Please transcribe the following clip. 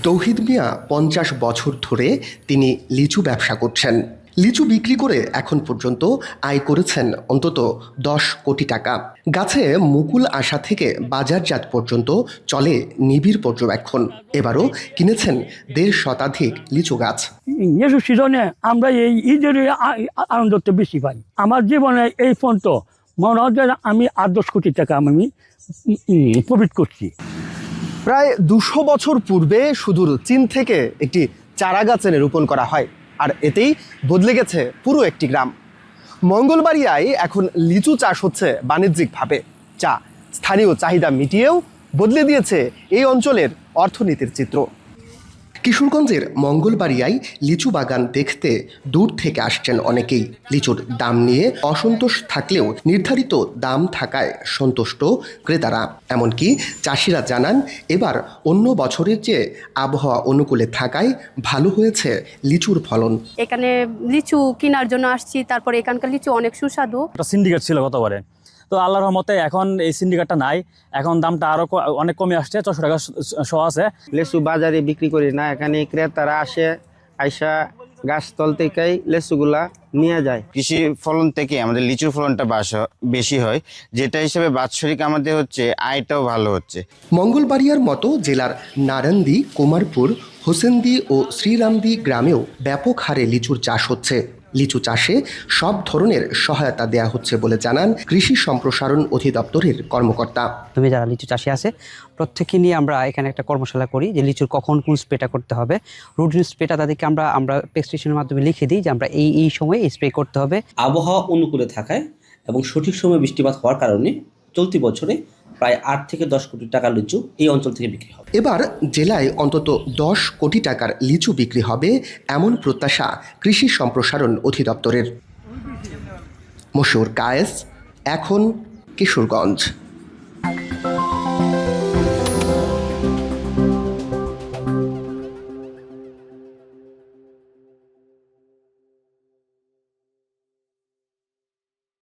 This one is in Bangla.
তৌহিদ মিয়া ৫০ বছর ধরে তিনি লিচু ব্যবসা করছেন। লিচু বিক্রি করে এখন পর্যন্ত আয় করেছেন অন্তত ১০ কোটি টাকা। গাছে মুকুল আসা থেকে বাজারজাত পর্যন্ত চলে নিবিড় পর্যবেক্ষণ। এবারও কিনেছেন ১.৫ শতাধিক লিচু গাছ। লিচু সিজনে আমরা এই ঈদের আনন্দটা বেশি পাই। আমার জীবনে এই পর্যন্ত মনে হয় যে আমি ৮-১০ কোটি টাকা আমি প্রফিট করছি। প্রায় ২০০ বছর পূর্বে সুদূর চীন থেকে একটি চারা গাছ এনে রোপণ করা হয়, আর এতেই বদলে গেছে পুরো একটি গ্রাম। মঙ্গলবাড়িয়ায় এখন লিচু চাষ হচ্ছে বাণিজ্যিকভাবে। যা স্থানীয় চাহিদা মিটিয়েও বদলে দিয়েছে এই অঞ্চলের অর্থনীতির চিত্র। কিশোরগঞ্জের মঙ্গলবাড়িয়ায় লিচু বাগান দেখতে দূর থেকে আসছেন অনেকেই। লিচুর দাম নিয়ে অসন্তোষ থাকলেও নির্ধারিত দাম থাকায় সন্তুষ্ট ক্রেতারা। এমনকি চাষিরা জানান, এবার অন্য বছরের চেয়ে আবহাওয়া অনুকূলে থাকায় ভালো হয়েছে লিচুর ফলন। এখানে লিচু কেনার জন্য আসছি, তারপরে এখানকার লিচু অনেক সুস্বাদু। একটা সিন্ডিকেট ছিল গতবারে, তো আল্লাহর রহমতে এখন এই সিন্ডিকেটটা নাই, এখন দামটা আরো অনেক কমে আসছে, ৬০০ টাকা শ আছে। লেচু বাজারে বিক্রি করি না, এখানে ক্রেতারা আসে, আইসা গাছতল থেকেই লেচুগুলা নিয়ে যায়। কৃষি ফলন থেকে আমাদের লিচুর ফলনটা বেশি হয়, যেটা হিসেবে বাৎসরিক আমাদের হচ্ছে আয়টাও ভালো হচ্ছে। মঙ্গলবাড়িয়ার মতো জেলার নারান্দী, কুমারপুর, হোসেন্দি ও শ্রীরামদি গ্রামেও ব্যাপক হারে লিচুর চাষ হচ্ছে। লিচু চাষে সব ধরনের সহায়তা দেয়া হচ্ছে বলে জানান কৃষি সম্প্রসারণ অধিদপ্তরের কর্মকর্তা। তুমি যারা লিচু চাষি আছে প্রত্যেককে নিয়ে আমরা এখানে একটা কর্মশালা করি যে লিচুর কখন কোন স্প্রেটা করতে হবে। রুটিন স্প্রেটা তাদেরকে আমরা প্রেসক্রিপশনের মাধ্যমে লিখে দিই যে আমরা এই সময়ে স্প্রে করতে হবে। আবহাওয়া অনুকূলে থাকায় এবং সঠিক সময়ে বৃষ্টিপাত হওয়ার কারণে চলতি বছরে প্রায় ৮ থেকে ১০ কোটি টাকার লিচু এই অঞ্চল থেকে বিক্রি হবে। এবার জেলায় অন্তত ১০ কোটি টাকার লিচু বিক্রি হবে এমন প্রত্যাশা কৃষি সম্প্রসারণ অধিদপ্তরের। মশিউর কায়েস, এখন কিশোরগঞ্জ।